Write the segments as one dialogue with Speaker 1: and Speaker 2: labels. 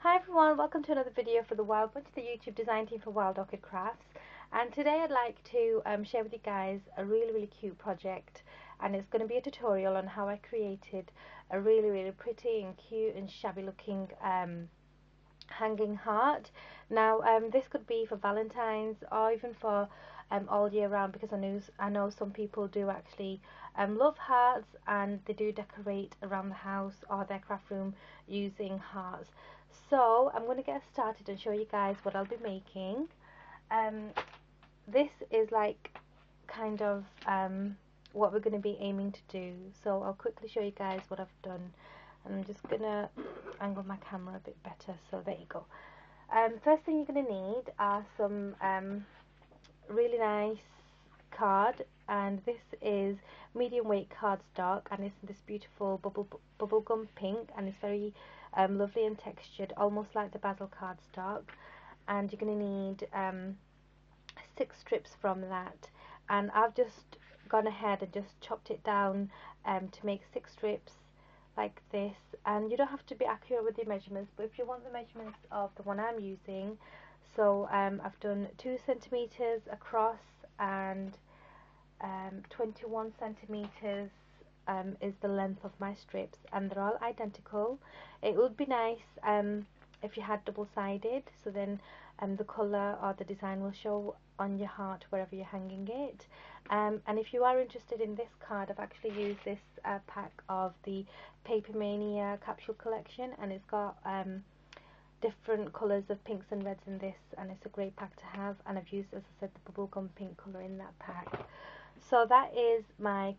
Speaker 1: Hi everyone, welcome to another video for the Wild Bunch, the YouTube design team for Wild Orchid Crafts. And today I'd like to share with you guys a really cute project, and it's going to be a tutorial on how I created a really pretty and cute and shabby looking hanging heart. Now this could be for Valentine's or even for all year round, because I know some people do actually love hearts and they do decorate around the house or their craft room using hearts. So I'm going to get started and show you guys what I'll be making. This is like kind of what we're going to be aiming to do. So I'll quickly show you guys what I've done, and I'm just going to angle my camera a bit better. So there you go. First thing you're going to need are some really nice card, and this is medium weight cardstock, and it's this beautiful bubblegum pink, and it's very lovely and textured, almost like the basil cardstock. And you're going to need 6 strips from that, and I've just gone ahead and just chopped it down to make 6 strips like this. And you don't have to be accurate with your measurements, but if you want the measurements of the one I'm using, so I've done 2 centimeters across and 21 centimeters is the length of my strips, and they're all identical. It would be nice if you had double-sided, so then the colour or the design will show on your heart wherever you're hanging it. And if you are interested in this card, I've actually used this pack of the Paper Mania capsule collection, and it's got different colours of pinks and reds in this, and it's a great pack to have. And I've used, as I said, the bubblegum pink colour in that pack. So that is my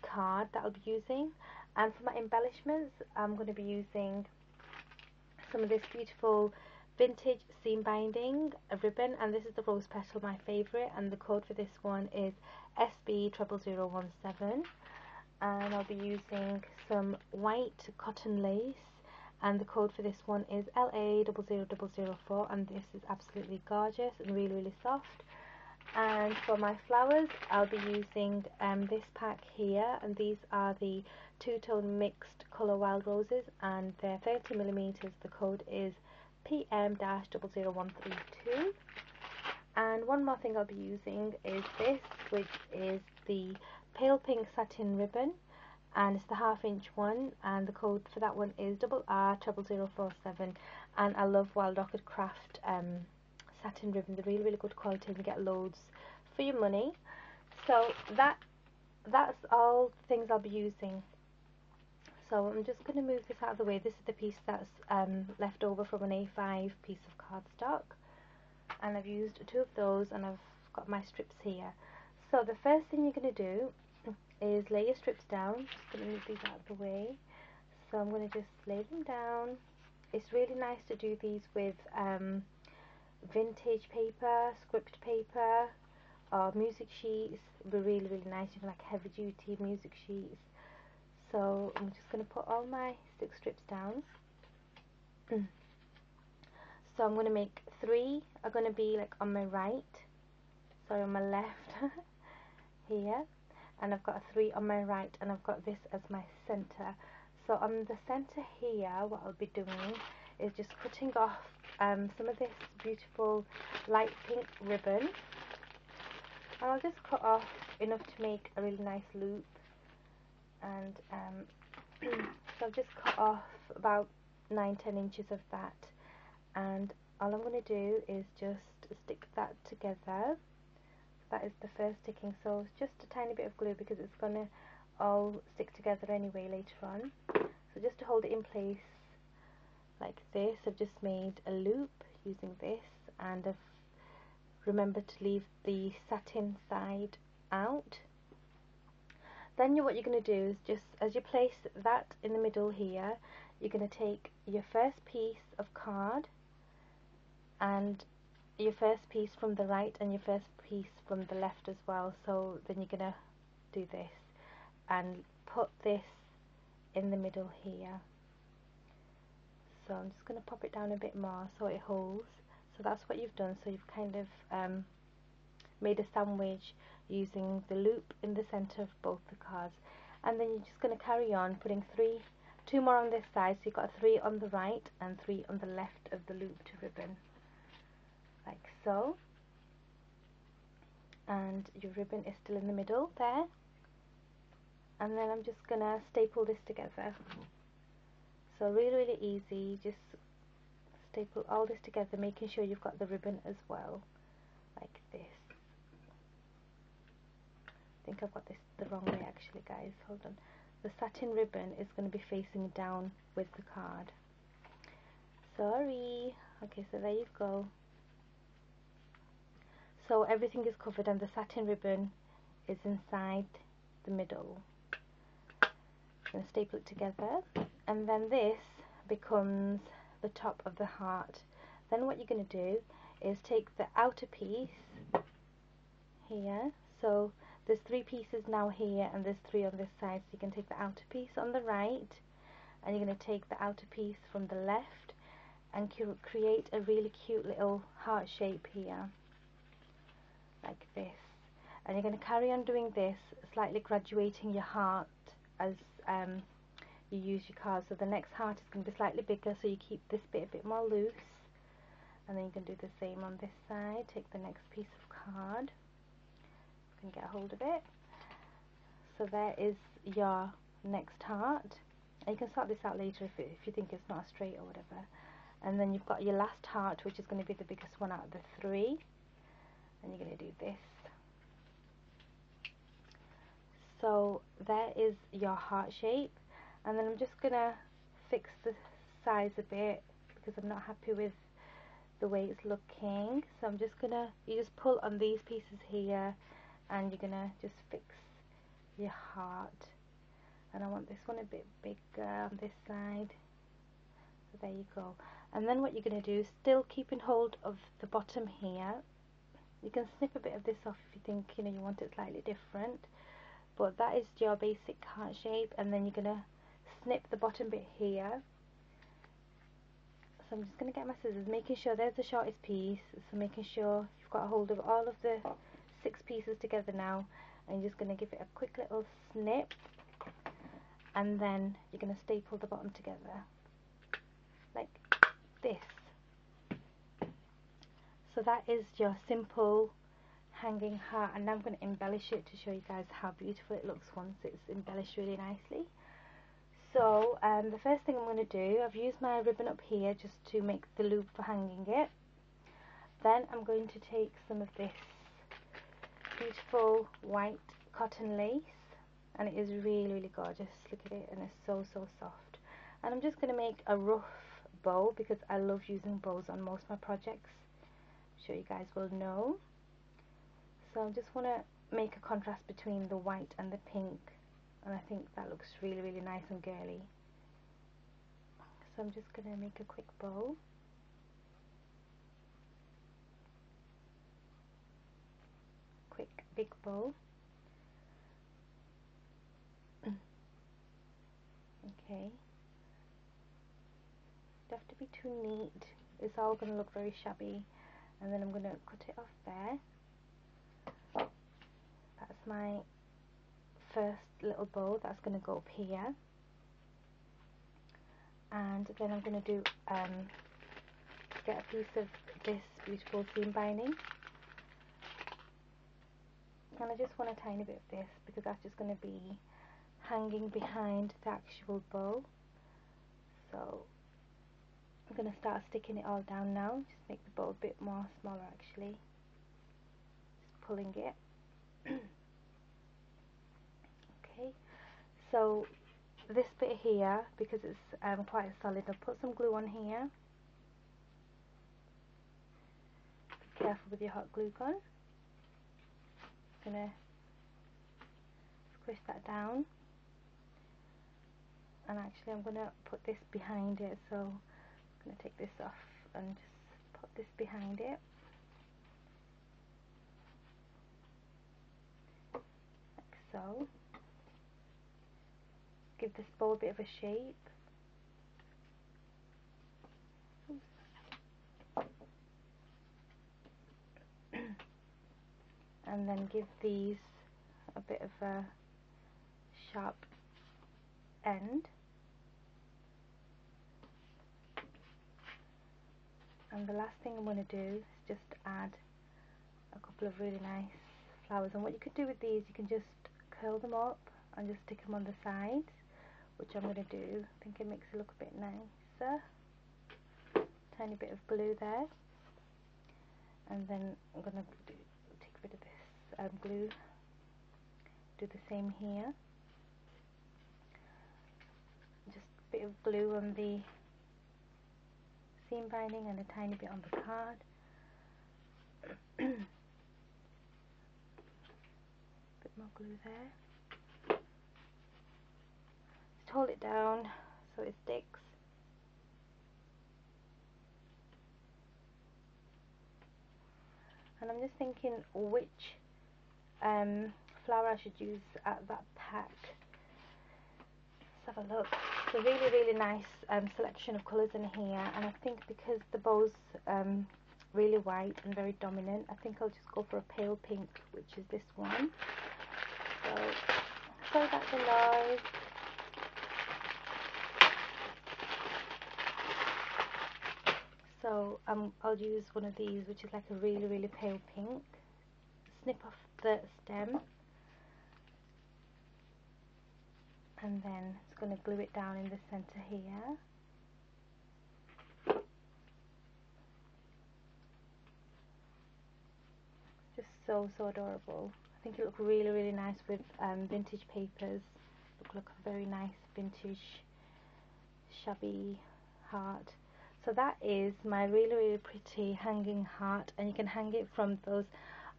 Speaker 1: card that I'll be using. And for my embellishments, I'm going to be using some of this beautiful vintage seam binding ribbon, and this is the rose petal, my favourite, and the code for this one is SB00017. And I'll be using some white cotton lace, and the code for this one is LA00004, and this is absolutely gorgeous and really soft. And for my flowers, I'll be using this pack here, and these are the two-tone mixed colour wild roses, and they're 30mm. The code is PM-00132. And one more thing I'll be using is this, which is the pale pink satin ribbon, and it's the 1/2 inch one, and the code for that one is RR00047. And I love Wild Orchid Craft satin ribbon. They're really good quality, and you get loads for your money. So that's all the things I'll be using. So I'm just going to move this out of the way. This is the piece that's left over from an A5 piece of cardstock, and I've used 2 of those, and I've got my strips here. So the first thing you're going to do is lay your strips down. Just going to move these out of the way. So I'm going to just lay them down. It's really nice to do these with vintage paper, script paper, or music sheets. It would be really nice, even like heavy duty music sheets. So I'm just going to put all my 6 strips down. So I'm going to make 3 are going to be like on my right, sorry, on my left here, and I've got a 3 on my right, and I've got this as my center. So on the center here, what I'll be doing is just cutting off some of this beautiful light pink ribbon, and I'll just cut off enough to make a really nice loop. And so I've just cut off about 9-10 inches of that, and all I'm going to do is just stick that together. That is the first sticking, so it's just a tiny bit of glue because it's going to all stick together anyway later on. So just to hold it in place like this, I've just made a loop using this, and I've remembered to leave the satin side out. Then what you're going to do is, just as you place that in the middle here, you're going to take your first piece of card, and your first piece from the right, and your first piece from the left as well. So then you're going to do this and put this in the middle here. So I'm just going to pop it down a bit more so it holds. So that's what you've done. So you've kind of made a sandwich using the loop in the center of both the cards, and then you're just going to carry on putting 3 2 more on this side, so you've got 3 on the right and 3 on the left of the looped ribbon, like so. And your ribbon is still in the middle there. And then I'm just gonna staple this together. So really easy, just staple all this together, making sure you've got the ribbon as well, like this. I think I've got this the wrong way actually, guys, hold on. The satin ribbon is going to be facing down with the card. Sorry. Okay, so there you go. So everything is covered and the satin ribbon is inside the middle. I'm going to staple it together, and then this becomes the top of the heart. Then what you're going to do is take the outer piece here. So there's 3 pieces now here and there's 3 on this side, so you can take the outer piece on the right and you're going to take the outer piece from the left and create a really cute little heart shape here, like this. And you're going to carry on doing this, slightly graduating your heart as you use your card. So the next heart is going to be slightly bigger, so you keep this bit a bit more loose, and then you can do the same on this side. Take the next piece of card, you can get a hold of it. So there is your next heart, and you can sort this out later if you think it's not straight or whatever. And then you've got your last heart, which is going to be the biggest one out of the 3, and you're going to do this. So there is your heart shape, and then I'm just going to fix the size a bit because I'm not happy with the way it's looking. So I'm just going to, you just pull on these pieces here and you're going to just fix your heart. And I want this one a bit bigger on this side. So there you go. And then what you're going to do, still keeping hold of the bottom here, you can snip a bit of this off if you think you want it slightly different. But that is your basic heart shape, and then you're going to snip the bottom bit here. So I'm just going to get my scissors, making sure there's the shortest piece, so making sure you've got a hold of all of the 6 pieces together now, and you're just going to give it a quick little snip, and then you're going to staple the bottom together, like this. So that is your simple hanging heart, and now I'm going to embellish it to show you guys how beautiful it looks once it's embellished really nicely. So the first thing I'm going to do, I've used my ribbon up here just to make the loop for hanging it. Then I'm going to take some of this beautiful white cotton lace, and it is really gorgeous. Look at it, and it's so soft. And I'm just going to make a rough bow because I love using bows on most of my projects. I'm sure you guys will know. So I just want to make a contrast between the white and the pink, and I think that looks really nice and girly. So I'm just going to make a quick bow. Quick big bow. Okay. Don't have to be too neat. It's all going to look very shabby. And then I'm going to cut it off there. That's my first little bow that's going to go up here. And then I'm going to do get a piece of this beautiful seam binding, and I just want a tiny bit of this because that's just going to be hanging behind the actual bow. So I'm going to start sticking it all down now, just make the bow a bit more smaller actually, just pulling it. Okay, so this bit here, because it's quite solid, I'll put some glue on here. Be careful with your hot glue gun. I'm going to squish that down, and actually I'm going to put this behind it, so I'm going to take this off and just put this behind it, like so. Give this bow a bit of a shape. And then give these a bit of a sharp end. And the last thing I'm going to do is just add a couple of really nice flowers. And what you could do with these, you can just curl them up and just stick them on the sides, which I'm going to do. I think it makes it look a bit nicer. Tiny bit of blue there. And then I'm going to take a bit of this glue, do the same here. Just a bit of glue on the seam binding and a tiny bit on the card. Bit more glue there. Just hold it down so it sticks. And I'm just thinking which flower I should use at that pack. Let's have a look. It's a really, really nice selection of colours in here, and I think because the bow's really white and very dominant, I think I'll just go for a pale pink, which is this one. So, sorry about the noise. So I'll use one of these, which is like a really, really pale pink. Snip off the stem, and then it's going to glue it down in the center here. Just so adorable. I think it looks really, really nice with vintage papers. Look like a very nice vintage shabby heart. So that is my really, really pretty hanging heart, and you can hang it from those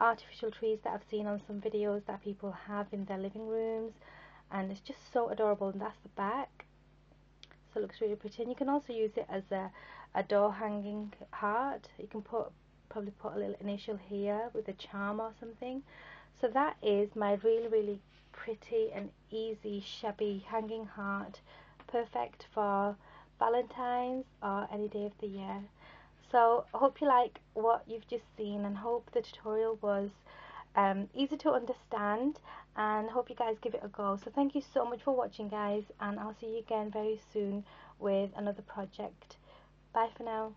Speaker 1: artificial trees that I've seen on some videos that people have in their living rooms, and it's just so adorable. And that's the back, so it looks really pretty. And you can also use it as a door hanging heart. You can probably put a little initial here with a charm or something. So that is my really, really pretty and easy shabby hanging heart, perfect for Valentine's or any day of the year. So I hope you like what you've just seen, and hope the tutorial was easy to understand, and hope you guys give it a go. So thank you so much for watching, guys, and I'll see you again very soon with another project. Bye for now.